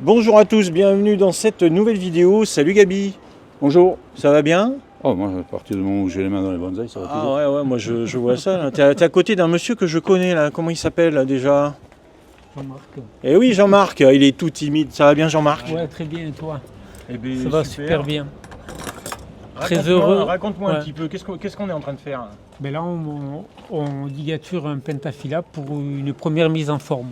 Bonjour à tous, bienvenue dans cette nouvelle vidéo. Salut Gabi. Bonjour. Ça va bien? Oh, moi, à partir du moment où j'ai les mains dans les bonsaïs, ça va toujours. Ah ouais, moi je vois ça. T'es à côté d'un monsieur que je connais là. Comment il s'appelle là, déjà? Jean-Marc. Eh oui, Jean-Marc, il est tout timide. Ça va bien, Jean-Marc? Ouais, très bien, et toi? Eh ben, Ça va super bien. Très Raconte-moi- heureux. Raconte-moi un Ouais. petit peu, qu'est-ce qu'on est en train de faire là? Ben là, on ligature un pentaphyla pour une première mise en forme.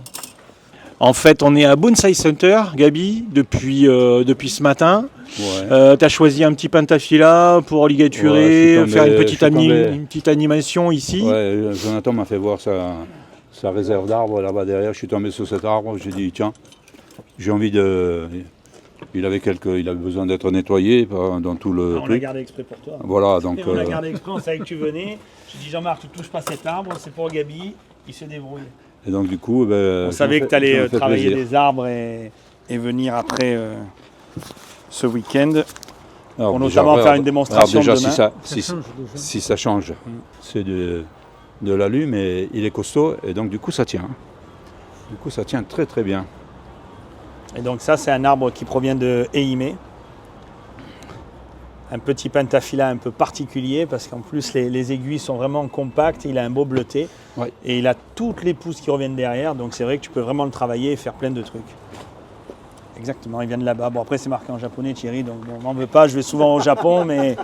En fait, on est à Bonsai Center, Gabi, depuis ce matin. Ouais. Tu as choisi un petit pentaphyla pour ligaturer, Ouais, je suis tombé- faire je suis tombé. une petite animation ici. Ouais, Jonathan m'a fait voir sa réserve d'arbres là-bas derrière. Je suis tombé sur cet arbre. J'ai dit, tiens, j'ai envie de. Il avait besoin d'être nettoyé dans tout le On l'a truc. gardé exprès pour toi. Voilà, donc. Et on l'a gardé exprès, on savait que tu venais. J'ai dit Jean-Marc, tu touches pas cet arbre, c'est pour Gabi, il se débrouille. Et donc, du coup, ben, On savait que tu ça allais m'a fait travailler plaisir. des arbres et venir après ce week-end. Alors, pour déjà, notamment faire regarde- une démonstration alors déjà, demain. Ça si change déjà. si ça change, c'est de l'alu, mais il est costaud et donc du coup ça tient. Du coup ça tient très très bien. Et donc ça, c'est un arbre qui provient de Ehime. Un petit pentaphyla un peu particulier parce qu'en plus les aiguilles sont vraiment compactes, il a un beau bleuté Ouais. et il a toutes les pousses qui reviennent derrière, donc c'est vrai que tu peux vraiment le travailler et faire plein de trucs. Exactement, il vient de là-bas. Bon après c'est marqué en japonais Thierry, donc bon, m'en veux pas, je vais souvent au Japon mais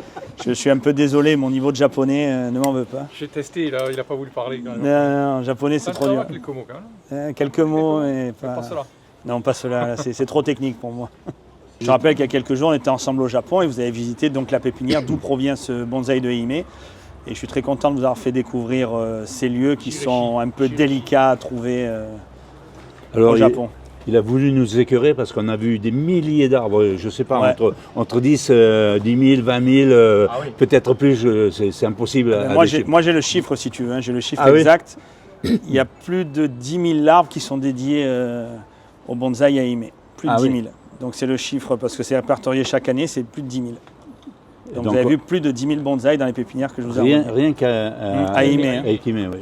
je suis un peu désolé, mon niveau de japonais ne m'en veut pas. J'ai testé, il a pas voulu parler quand même. Non, en japonais c'est Ah, trop ça dur. va, quelques mots quand même. Quelques mots et pas... Pas cela. Non, pas cela, là, c'est trop technique pour moi. Je rappelle qu'il y a quelques jours, on était ensemble au Japon et vous avez visité donc la pépinière d'où provient ce bonsaï de Ehime. Et je suis très content de vous avoir fait découvrir ces lieux qui sont un peu délicats à trouver Alors au Japon. il a voulu nous écœurer parce qu'on a vu des milliers d'arbres, je sais pas, Ouais. entre 10, 10 000, 20 000, Ah oui. peut-être plus, c'est impossible. à déchiffrer. Moi j'ai le chiffre si tu veux, hein, j'ai le chiffre Ah oui. exact. Il y a plus de 10 000 arbres qui sont dédiés au bonsaï à Ehime. Plus de Ah 10 oui. 000. Donc c'est le chiffre parce que c'est répertorié chaque année, c'est plus de 10 000. Donc, Donc, vous avez vu plus de 10 000 bonsaïs dans les pépinières que je vous ai Rien, envoyées. rien qu'à À Ehime, hein. Ehime, oui.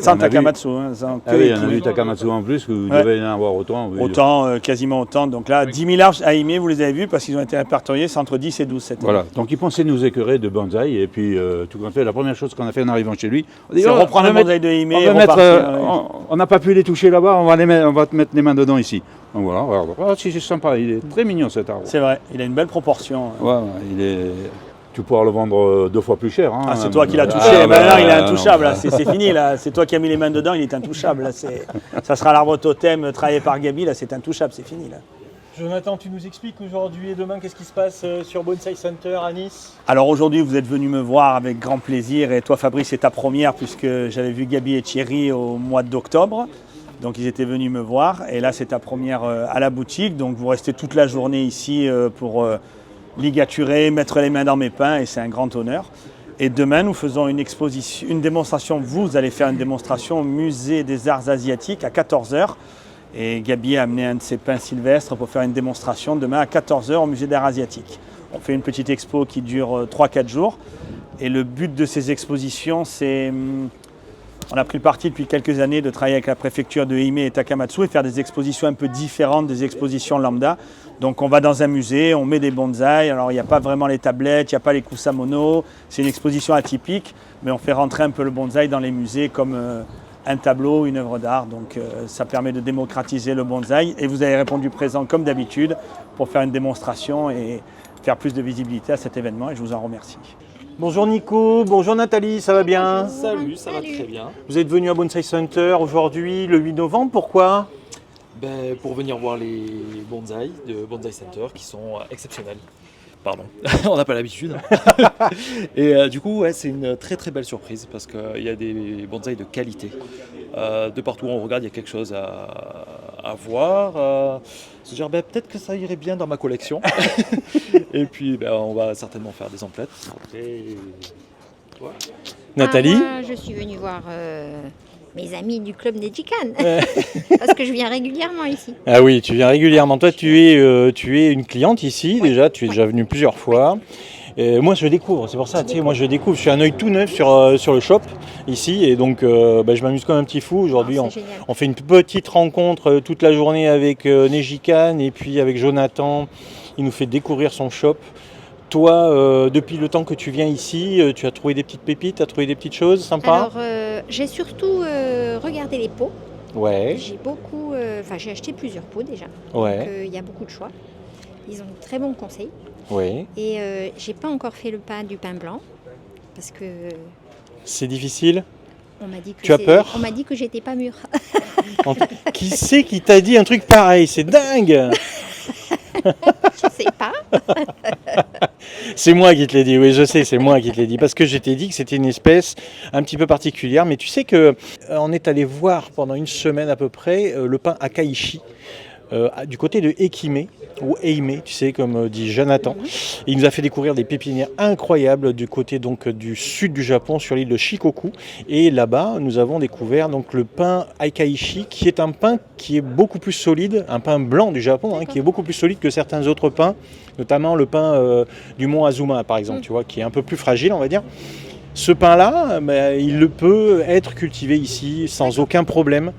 Sans on a vu- Takamatsu. Hein, sans Ah que oui, Ehime. on a vu Takamatsu en plus, que vous Ouais. devez en avoir autant. oui. Autant, quasiment autant. Donc là, 10 000 arbres à Ehime, vous les avez vus parce qu'ils ont été répertoriés, c'est entre 10 et 12 cette année. Voilà, donc il pensait nous écœurer de bonsaï et puis tout compte fait, la première chose qu'on a fait en arrivant chez lui, on dit, C'est oh, reprendre on un va bonsaï de Ehime on et va mettre, repartir. Ouais. on n'a pas pu les toucher là-bas, on va te mettre les mains dedans ici. Donc voilà, regarde. Oh, si, c'est sympa, il est très mignon cet arbre. C'est vrai, il a une belle proportion. Ouais, ouais, il est... Tu pourras le vendre 2 fois plus cher. Hein, Ah, c'est toi qui l'as touché. Ah, Maintenant, il est non, intouchable. bah, Là. C'est fini. Là. C'est toi qui as mis les mains dedans, il est intouchable. Là. Ça sera l'arbre totem travaillé par Gabi. Là, c'est intouchable. C'est fini. Là. Jonathan, tu nous expliques aujourd'hui et demain qu'est-ce qui se passe sur Bonsai Center à Nice? Alors aujourd'hui, vous êtes venu me voir avec grand plaisir. Et toi, Fabrice, c'est ta première puisque j'avais vu Gabi et Thierry au mois d'octobre. Donc ils étaient venus me voir. Et là, c'est ta première à la boutique. Donc vous restez toute la journée ici pour ligaturer, mettre les mains dans mes pains. Et c'est un grand honneur. Et demain, nous faisons une exposition, une démonstration. Vous allez faire une démonstration au Musée des Arts Asiatiques à 14h. Et Gabi a amené un de ses pains sylvestres pour faire une démonstration demain à 14h au Musée d'Art Asiatique. On fait une petite expo qui dure 3-4 jours. Et le but de ces expositions, c'est... On a pris le parti depuis quelques années de travailler avec la préfecture de Ehime et Takamatsu et faire des expositions un peu différentes des expositions lambda. Donc on va dans un musée, on met des bonsaïs, alors il n'y a pas vraiment les tablettes, il n'y a pas les kusamono, c'est une exposition atypique, mais on fait rentrer un peu le bonsaï dans les musées comme un tableau, une œuvre d'art. Donc ça permet de démocratiser le bonsaï et vous avez répondu présent comme d'habitude pour faire une démonstration et faire plus de visibilité à cet événement et je vous en remercie. Bonjour Nico, bonjour Nathalie, ça va bien? Salut, ça va très bien. Vous êtes venu à Bonsai Center aujourd'hui, le 8 novembre, pourquoi? Pour venir voir les bonsaïs de Bonsai Center qui sont exceptionnels. Pardon, on n'a pas l'habitude. Et du coup, ouais, c'est une très très belle surprise parce qu'il y a des bonsaïs de qualité. De partout où on regarde, il y a quelque chose à voir. Se dire, peut-être que ça irait bien dans ma collection. Et puis, on va certainement faire des emplettes. Et... Ouais. Nathalie? Moi, je suis venue voir mes amis du club des Chicanes. Parce que je viens régulièrement ici. Ah oui, tu viens régulièrement. Toi, tu es une cliente ici, déjà, tu es déjà venue plusieurs fois. Et moi je découvre, c'est pour ça, tu sais, moi je découvre, je suis un œil tout neuf sur le shop ici et donc je m'amuse comme un petit fou. Aujourd'hui C'est génial. on fait une petite rencontre toute la journée avec Nejikan et puis avec Jonathan, il nous fait découvrir son shop. Toi, depuis le temps que tu viens ici, tu as trouvé des petites pépites, tu as trouvé des petites choses sympas? Alors, j'ai surtout regardé les pots. Ouais, J'ai beaucoup, j'ai acheté plusieurs pots déjà. ouais, Donc, il y a beaucoup de choix. Ils ont de très bons conseils. ouais. Et j'ai pas encore fait le pain du pain blanc parce que C'est difficile. on m'a dit que Tu as peur? on m'a dit que j'étais pas mûre. Qui c'est qui t'a dit un truc pareil? C'est dingue! Je sais pas. C'est moi qui te l'ai dit, oui, je sais, c'est moi qui te l'ai dit. Parce que je t'ai dit que c'était une espèce un petit peu particulière. Mais tu sais qu'on est allé voir pendant une semaine à peu près le pain Akaishi du côté de Ekime, ou Eime, tu sais, comme dit Jonathan. Et il nous a fait découvrir des pépinières incroyables du côté donc du sud du Japon, sur l'île de Shikoku. Et là-bas, nous avons découvert donc le pain Akaishi, qui est un pain qui est beaucoup plus solide, un pain blanc du Japon, qui est beaucoup plus solide que certains autres pains, notamment le pain du mont Azuma, par exemple, tu vois, qui est un peu plus fragile, on va dire. Ce pain-là, il peut être cultivé ici sans aucun problème.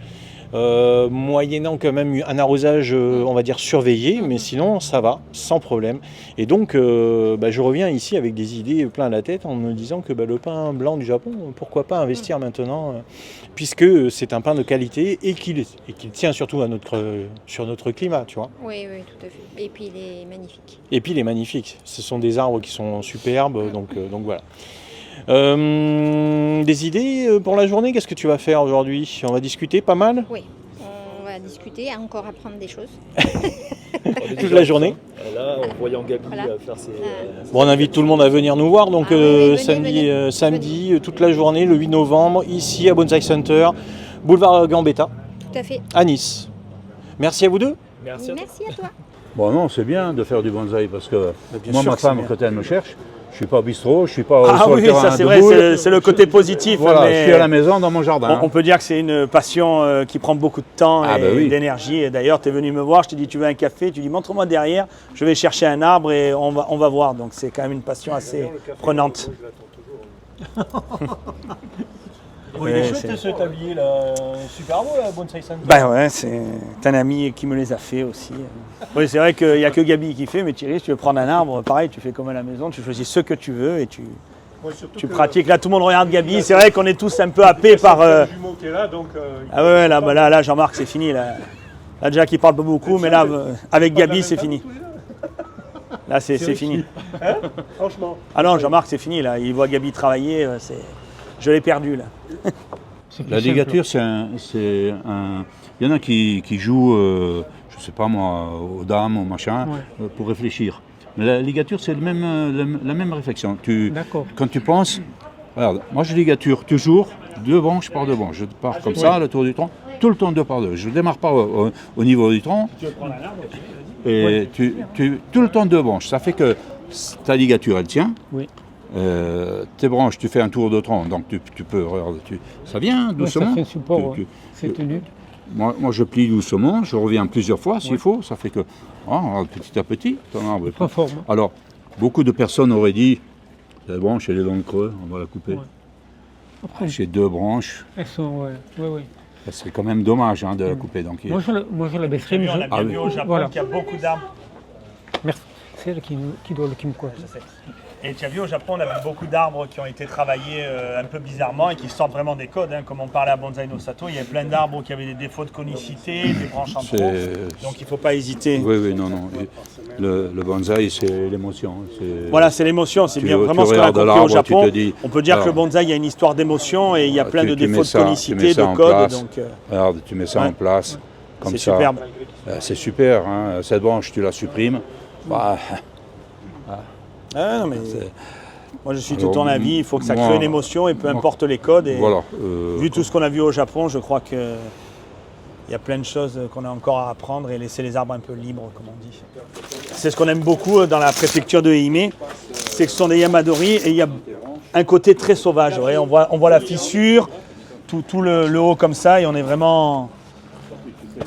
Moyennant quand même un arrosage, on va dire, surveillé, mais sinon ça va, sans problème. Et donc je reviens ici avec des idées plein la tête en me disant que le pain blanc du Japon, pourquoi pas investir maintenant, puisque c'est un pain de qualité et qu'il tient surtout sur notre climat, tu vois. Oui, oui, tout à fait. Et puis il est magnifique. Et puis il est magnifique, ce sont des arbres qui sont superbes, donc voilà. Des idées pour la journée? Qu'est-ce que tu vas faire aujourd'hui? On va discuter pas mal Oui, on va discuter, encore apprendre des choses. toute la journée. Là, en voyant Gabi Voilà. faire ses. Bon, on invite tout le monde à venir nous voir, donc Ah oui, venez. samedi, toute la journée, le 8 novembre, ici à Bonsai Center, boulevard Gambetta, Tout à fait. à Nice. Merci à vous deux. Merci à toi. Merci à toi. Bon, non, c'est bien de faire du bonsaï parce que bien moi, sûr ma que c'est femme, bien. quand elle me cherche, je suis pas au bistrot, je suis pas Ah sur le oui, terrain ça c'est de vrai, boule. c'est le côté positif. Voilà, mais je suis à la maison dans mon jardin. on peut dire que c'est une passion qui prend beaucoup de temps Ah et bah oui. d'énergie. Et d'ailleurs, tu es venu me voir, je t'ai dit tu veux un café, tu dis montre-moi derrière, je vais chercher un arbre et on va voir. Donc c'est quand même une passion assez prenante. Il est chouette ce tablier là, super beau là, Bonsai Center. Ben ouais, c'est un ami qui me les a fait aussi. Oui, c'est vrai qu'il n'y a que Gabi qui fait, mais Thierry, si tu veux prendre un arbre, pareil, tu fais comme à la maison, tu choisis ce que tu veux et tu pratiques. Là, tout le monde regarde Gabi. C'est vrai qu'on est tous un peu happés par. jumeau qui est là, donc Ah ouais, là, Jean-Marc, c'est fini. Là, déjà qu'il parle pas beaucoup, mais là, avec Gabi, c'est fini. Là, c'est fini. franchement. Ah non, Jean-Marc, c'est fini. Là, il voit Gabi travailler. Je l'ai perdu là. C'est plus La simple. ligature, c'est un. Il y en a qui jouent, je sais pas moi, aux dames, au machin, pour réfléchir. Mais la ligature, c'est la même réflexion. D'accord. Quand tu penses, regarde, moi je ligature toujours 2 branches par 2 branches. Je pars comme ça, le tour du tronc, tout le temps 2 par 2. Je ne démarre pas au niveau du tronc. Et tout le temps 2 branches. Ça fait que ta ligature, elle tient. Oui. Tes branches, tu fais un tour de tronc, donc tu peux, regarde, ça vient Ouais, doucement. ça fait un support, Tu- c'est tenu. Moi, je plie doucement, je reviens plusieurs fois s'il faut, ça fait que petit à petit, ton arbre est Pas fort. Moi. Alors, beaucoup de personnes auraient dit, la branche elle est dans le creux, on va la couper. Ouais. Après, J'ai 2 branches, elles sont. Ouais. ça serait quand même dommage de la couper. Donc, Moi, je la baisserai, mais On a je... bien vu au Japon Voilà. qu'il y a beaucoup d'arbres. Merci. C'est elle qui me coiffe. Et tu as vu au Japon, on a vu beaucoup d'arbres qui ont été travaillés un peu bizarrement et qui sortent vraiment des codes. Comme on parlait à Bonsai no Sato, il y avait plein d'arbres qui avaient des défauts de conicité, des branches en trop. Donc il ne faut pas hésiter. oui, non. Le bonsaï, c'est l'émotion. Voilà, c'est l'émotion, c'est Tu- bien tu vraiment ce qu'on a regardes compris l'arbre, au tu Japon. te dis, On peut dire que alors, le bonsaï, il y a une histoire d'émotion et il y a plein de tu mets défauts de ça- tu conicité, mets ça de en codes. place. Donc Regarde, tu mets ça ouais. en place, comme c'est ça. superbe. C'est super, hein. Cette branche, tu la supprimes. Bah, Ah, non, mais moi je suis Alors, tout ton avis, il faut que ça moi- crée une émotion et peu moi- importe les codes. Et voilà. vu tout ce qu'on a vu au Japon, je crois qu'il y a plein de choses qu'on a encore à apprendre et laisser les arbres un peu libres, comme on dit. C'est ce qu'on aime beaucoup dans la préfecture de Ehime, c'est que ce sont des yamadori et il y a un côté très sauvage. Vous voyez, on voit la fissure, tout le haut comme ça et on est vraiment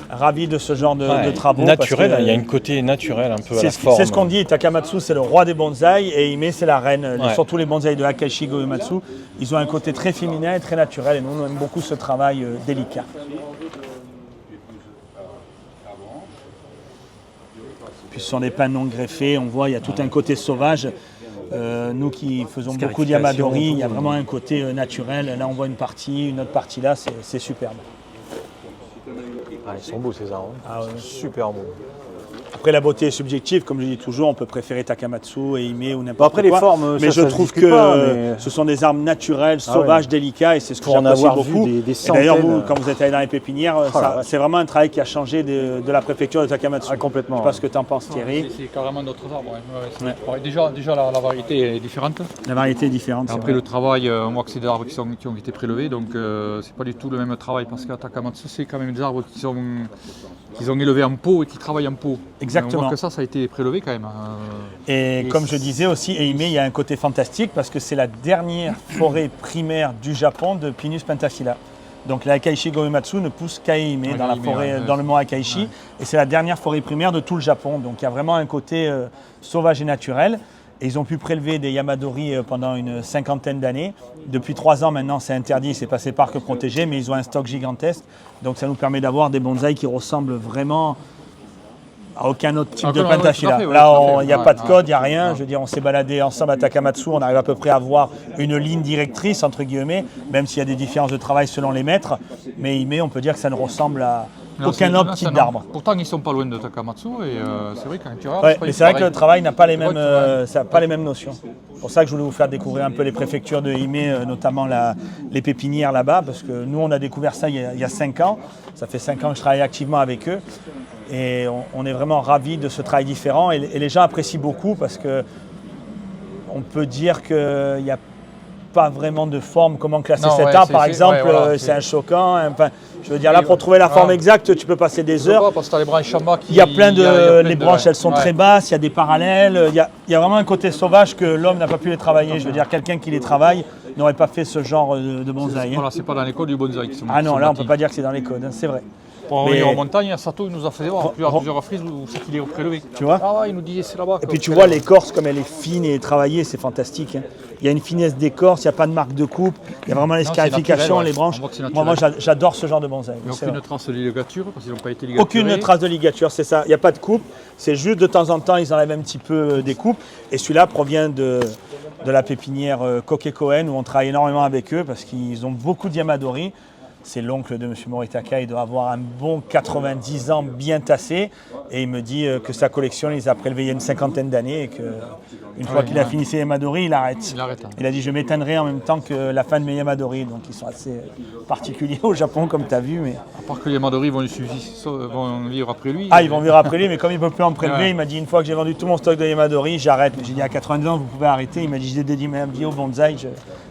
ravi de ce genre de travaux. Naturel, parce que, il y a un côté naturel un peu à la c'est forme. ce qu'on dit, Takamatsu c'est le roi des bonsaïs et Hime c'est la reine. Ouais. Surtout les bonsaïs de Akaishi Goematsu, ils ont un côté très féminin et très naturel et nous on aime beaucoup ce travail délicat. Puis ce sont des pins non greffés, on voit il y a tout un côté sauvage. Nous qui faisons beaucoup de Yamadori, il y a vraiment un côté naturel. Là on voit une autre partie là, c'est superbe. Ah, ils sont beaux ces arbres. Ah ouais. Super beaux. Après la beauté est subjective, comme je dis toujours, on peut préférer Takamatsu et Hime ou n'importe Après, les quoi. formes, mais ça je se trouve discute que pas, mais- ce sont des arbres naturels, sauvages, délicats et c'est ce que Pour en j'apprécie avoir vu beaucoup. des Et d'ailleurs, vous, centaines. quand vous êtes allé dans les pépinières, c'est vraiment un travail qui a changé de la préfecture de Takamatsu. Ah, complètement. Je ne sais pas ce que tu en penses, Thierry. C'est carrément d'autres arbres. Ouais, déjà la variété est différente. La variété est différente. c'est Après vrai. le travail, on voit que c'est des arbres qui ont été prélevés, donc c'est pas du tout le même travail parce qu'à Takamatsu, c'est quand même des arbres qu'ils ont élevés en pot et qui travaillent en pot. Exactement. On voit que ça a été prélevé quand même. Et comme je disais aussi, Hime, il y a un côté fantastique parce que c'est la dernière forêt primaire du Japon de Pinus pentaphylla. Donc la Akaishi Goematsu ne pousse qu'à Hime, Ouais, dans la Hime, forêt, ouais, dans le mont Akaishi. Et c'est la dernière forêt primaire de tout le Japon. Donc il y a vraiment un côté sauvage et naturel. Et ils ont pu prélever des Yamadori pendant une cinquantaine d'années. Depuis 3 ans maintenant, c'est interdit, c'est passé parc protégé, mais ils ont un stock gigantesque. Donc ça nous permet d'avoir des bonsaïs qui ressemblent vraiment à aucun autre type de Ouais, pentaphylla. tout à fait, Là, tout à fait. il n'y a Ouais, pas de ouais. code, il n'y a rien. Je veux dire, on s'est baladé ensemble à Takamatsu, on arrive à peu près à avoir une ligne directrice, entre guillemets, même s'il y a des différences de travail selon les maîtres. Mais Hime, on peut dire que ça ne ressemble à aucun autre type d'arbre. Pourtant, ils sont pas loin de Takamatsu et c'est vrai quand tu regardes. Ouais, pas mais c'est vrai que le pareil. travail n'a pas les C'est vrai mêmes, que, ça a pas les mêmes notions. C'est pour ça que je voulais vous faire découvrir un peu les préfectures de Hime, notamment les pépinières là-bas, parce que nous, on a découvert ça il y a 5 ans. Ça fait 5 ans que je travaille activement avec eux. Et on est vraiment ravis de ce travail différent. Et les gens apprécient beaucoup parce que on peut dire qu'il n'y a pas vraiment de forme, comment classer Non, cet ouais, arbre par exemple, ouais, voilà, c'est un choquant. Enfin, je veux dire, là, Oui, pour trouver la voilà. forme exacte, tu peux passer des Je sais heures. pas, parce que tu as les branches en bas qui. Il y a plein de. il y a plein les de- branches, elles sont ouais. très basses, il y a des parallèles. Il y a vraiment un côté sauvage que l'homme n'a pas pu les travailler. Je veux dire, quelqu'un qui les travaille n'aurait pas fait ce genre de bonsaï. hein. Voilà, c'est pas dans les codes du bonsaï qui sont. Ah non, sont là, on ne bâtis. peut pas dire que c'est dans les codes, hein, c'est vrai. Pour Mais- revenir en montagne, Sato il nous a fait voir Ro- plusieurs reprises où c'est qu'il est prélevé. Tu vois. Ah ouais, il nous disait c'est là-bas. Et puis tu vois l'écorce, comme elle est fine et travaillée, c'est fantastique. hein. Il y a une finesse d'écorce, il n'y a pas de marque de coupe, il y a vraiment les c'est scarifications, naturel, ouais. les branches. On voit que c'est Moi, naturel. j'adore ce genre de bonsaï. Il n'y a c'est aucune vrai. trace de ligature parce qu'ils n'ont pas été ligaturés. Aucune trace de ligature, c'est ça. Il n'y a pas de coupe. C'est juste de temps en temps, ils enlèvent un petit peu des coupes. Et celui-là provient de la pépinière Kokekoen où on travaille énormément avec eux parce qu'ils ont beaucoup de Yamadori. C'est l'oncle de M. Moritaka, il doit avoir un bon 90 ans bien tassé. Et il me dit que sa collection, il les a prélevés il y a une cinquantaine d'années et qu'une fois qu'il a fini ses Yamadori, il arrête. Il arrête. Hein. Il a dit je m'éteindrai en même temps que la fin de mes Yamadori. Donc ils sont assez particuliers au Japon, comme tu as vu. Mais... À part que les Yamadori vont vivre après lui. Ah, ils vont vivre après lui, mais comme il ne peut plus en prélever, Ouais. il m'a dit une fois que j'ai vendu tout mon stock de Yamadori, j'arrête. J'ai dit à 90 ans, vous pouvez arrêter. Il m'a dit j'ai dédié ma vie au bonsaï, je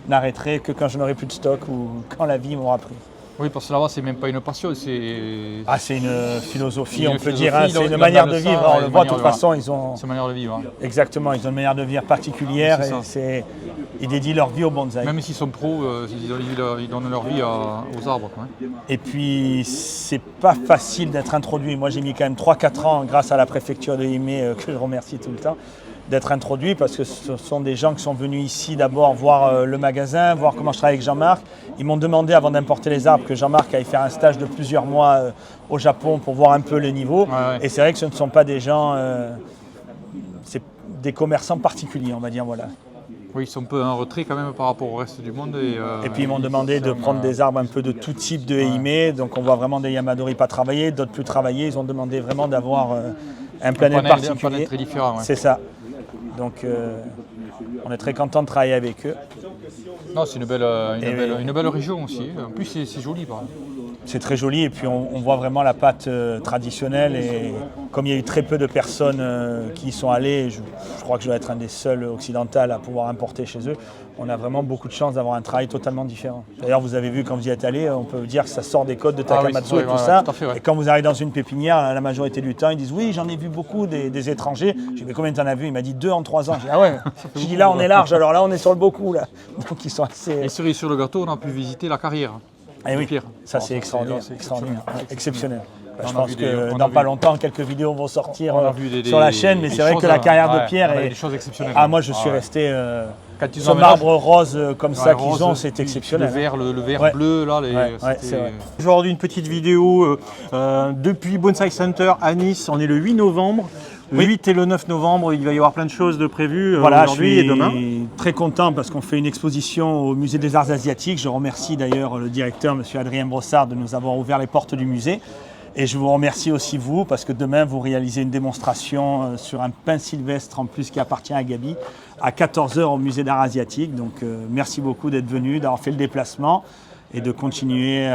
n'arrêterai que quand je n'aurai plus de stock ou quand la vie m'aura pris. Oui, parce que là-bas, c'est même pas une passion, c'est. Ah, c'est une philosophie, Une on peut philosophie, dire, hein, ils c'est ont- une ils manière ont de ça, vivre. ouais, On le une voit, de manière toute de- façon, ils ont. C'est une manière de vivre. Hein. Exactement, ils ont une manière de vivre particulière C'est et ça. ils dédient leur vie au bonsaï. Même s'ils sont pros, ils donnent leur vie aux arbres. Quoi. Et puis, c'est pas facile d'être introduit. Moi, j'ai mis quand même 3-4 ans, grâce à la préfecture de Hime, que je remercie tout le temps, d'être introduit parce que ce sont des gens qui sont venus ici d'abord voir le magasin, voir comment je travaille avec Jean-Marc. Ils m'ont demandé, avant d'importer les arbres, que Jean-Marc aille faire un stage de plusieurs mois au Japon pour voir un peu le niveau. Ouais. Et c'est vrai que ce ne sont pas des gens, c'est des commerçants particuliers, on va dire, voilà. Oui, ils sont un peu en retrait quand même par rapport au reste du monde. Et puis ils m'ont demandé de prendre des arbres un peu de tout type de Hime, donc on voit vraiment des Yamadori pas travaillés, d'autres plus travaillés. Ils ont demandé vraiment d'avoir un panel un panel particulier. très différent. Ouais. C'est ça. Donc on est très content de travailler avec eux. Non, c'est une belle région aussi. En plus, c'est joli. Par exemple. C'est très joli et puis on voit vraiment la pâte traditionnelle et comme il y a eu très peu de personnes qui y sont allées, je crois que je dois être un des seuls occidentaux à pouvoir importer chez eux, on a vraiment beaucoup de chance d'avoir un travail totalement différent. D'ailleurs vous avez vu quand vous y êtes allé, on peut dire que ça sort des codes de Takamatsu oui, et tout ouais, ça. tout à fait, ouais. Et quand vous arrivez dans une pépinière, la majorité du temps ils disent oui j'en ai vu beaucoup des étrangers. J'ai dit mais combien t'en as vu? Il m'a dit 2 en 3 ans. J'ai dit ah ouais. J'ai dit là on est large, alors là on est sur le beaucoup là. Donc ils sont assez... Et cerise sur le gâteau, on a pu visiter la carrière. Eh oui, pire. ça c'est extraordinaire, c'est extraordinaire, exceptionnel. exceptionnel. Bah, On je a pense vu que on a dans vu- pas longtemps, quelques vidéos vont sortir On a vu sur la chaîne, mais des c'est vrai choses, que la carrière de ouais, Pierre on a vu est... des choses exceptionnelles. Ah, moi je suis Ah, ouais. resté... Quand ils ce ont marbre rose comme ça qu'ils rose, ont, c'est puis exceptionnel. Le vert Ouais. bleu, là, Ouais, c'était- c'est vrai. Aujourd'hui, une petite vidéo depuis Bonsai Center à Nice. On est le 8 novembre. Le 8 et le 9 novembre, il va y avoir plein de choses de prévues Voilà, je aujourd'hui suis et demain. très content parce qu'on fait une exposition au Musée des Arts Asiatiques. Je remercie d'ailleurs le directeur, M. Adrien Brossard, de nous avoir ouvert les portes du musée. Et je vous remercie aussi vous, parce que demain, vous réalisez une démonstration sur un pain sylvestre, en plus qui appartient à Gabi, à 14 h au Musée d'Art Asiatique. Donc merci beaucoup d'être venu, d'avoir fait le déplacement et de continuer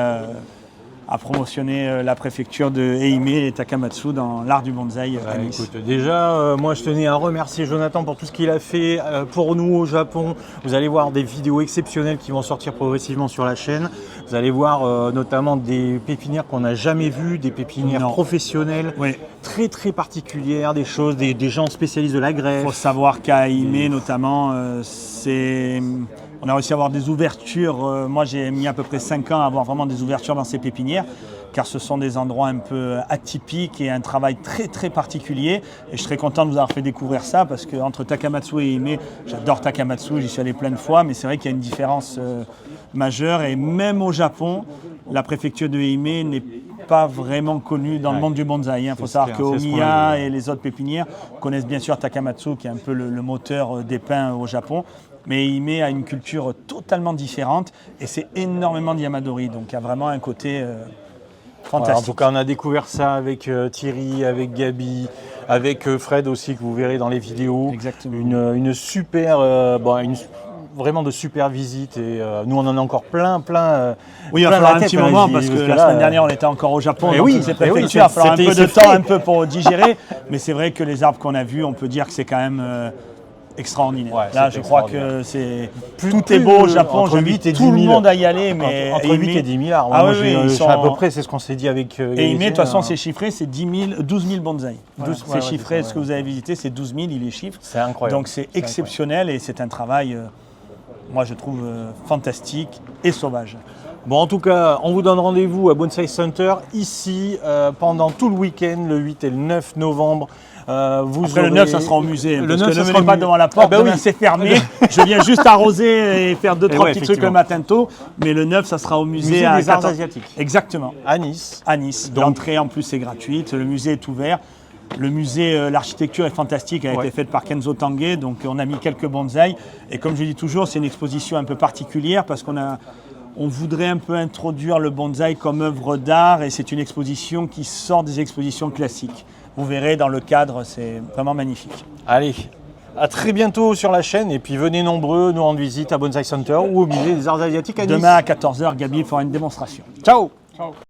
à promotionner la préfecture de Ehime et Takamatsu dans l'art du bonsaï à Nice. Écoute, déjà, moi je tenais à remercier Jonathan pour tout ce qu'il a fait pour nous au Japon. Vous allez voir des vidéos exceptionnelles qui vont sortir progressivement sur la chaîne. Vous allez voir notamment des pépinières qu'on n'a jamais vues, des pépinières Non. professionnelles, Oui. très très particulières, des choses, des gens spécialistes de la Il greffe. faut savoir qu'à Ehime notamment, on a réussi à avoir des ouvertures. Moi j'ai mis à peu près 5 ans à avoir vraiment des ouvertures dans ces pépinières, car ce sont des endroits un peu atypiques et un travail très très particulier. Et je suis très content de vous avoir fait découvrir ça, parce qu'entre Takamatsu et Ehime, j'adore Takamatsu, j'y suis allé plein de fois, mais c'est vrai qu'il y a une différence majeure. Et même au Japon, la préfecture de Ehime n'est pas vraiment connue dans le monde du bonsaï. Il faut savoir que clair, c'est ce qu'on Omiya a vu. et les autres pépinières connaissent bien sûr Takamatsu, qui est un peu le moteur des pins au Japon. Mais Ehime a une culture totalement différente et c'est énormément de Yamadori. Donc il y a vraiment un côté Voilà, fantastique. en tout cas, on a découvert ça avec Thierry, avec Gabi, avec Fred aussi, que vous verrez dans les vidéos. Exactement. Une super, vraiment de super visites. Et nous, on en a encore plein. Oui, il va plein falloir la un tête, petit hein, moment il- parce que la là, semaine dernière on était encore au Japon. Eh Donc oui, toutes ces eh oui, préfectures, il va falloir un c'était- peu de c'est temps frais. un peu pour digérer. Mais c'est vrai que les arbres qu'on a vus, on peut dire que c'est quand même extraordinaire. Ouais, Là, c'est je crois extraordinaire. que tout est beau au Japon. entre 8 J'invite et 10 tout le 000. monde à y aller. Mais Entre 8 et 10 000 arbres. Ah Moi, oui, j'ai- oui, ils je sais sont- à peu près, c'est ce qu'on s'est dit avec Et Ehime, de Étienne, toute façon, hein. c'est chiffré, c'est 12 000 bonsaïs. Voilà. C'est Ouais, chiffré, c'est ça, ce que vous avez visité, c'est 12 000, il est chiffre. C'est incroyable. Donc c'est exceptionnel et c'est un travail, moi je trouve, fantastique et sauvage. Bon, en tout cas, on vous donne rendez-vous à Bonsai Center, ici, pendant tout le week-end, le 8 et le 9 novembre. Vous Après, le 9, ça sera au musée. Le parce 9, que ça ne sera venez au pas musée. devant la porte, Ah bah demain oui. c'est fermé. Je viens juste arroser et faire 2-3 ouais, petits trucs le effectivement. matin tôt. Mais le 9, ça sera au musée, Musée à des Arts 14. Asiatiques, Exactement, à Nice. à Nice. Donc- L'entrée en plus est gratuite, le musée est ouvert. Le musée, l'architecture est fantastique, a Ouais. été faite par Kenzo Tange, donc on a mis quelques bonsaïs. Et comme je dis toujours, c'est une exposition un peu particulière parce on voudrait un peu introduire le bonsaï comme œuvre d'art et c'est une exposition qui sort des expositions classiques. Vous verrez dans le cadre, c'est vraiment magnifique. Allez, à très bientôt sur la chaîne et puis venez nombreux nous rendre visite à Bonsai Center ou au musée des Arts Asiatiques à Nice. Demain à 14 h, Gabi fera une démonstration. Ciao.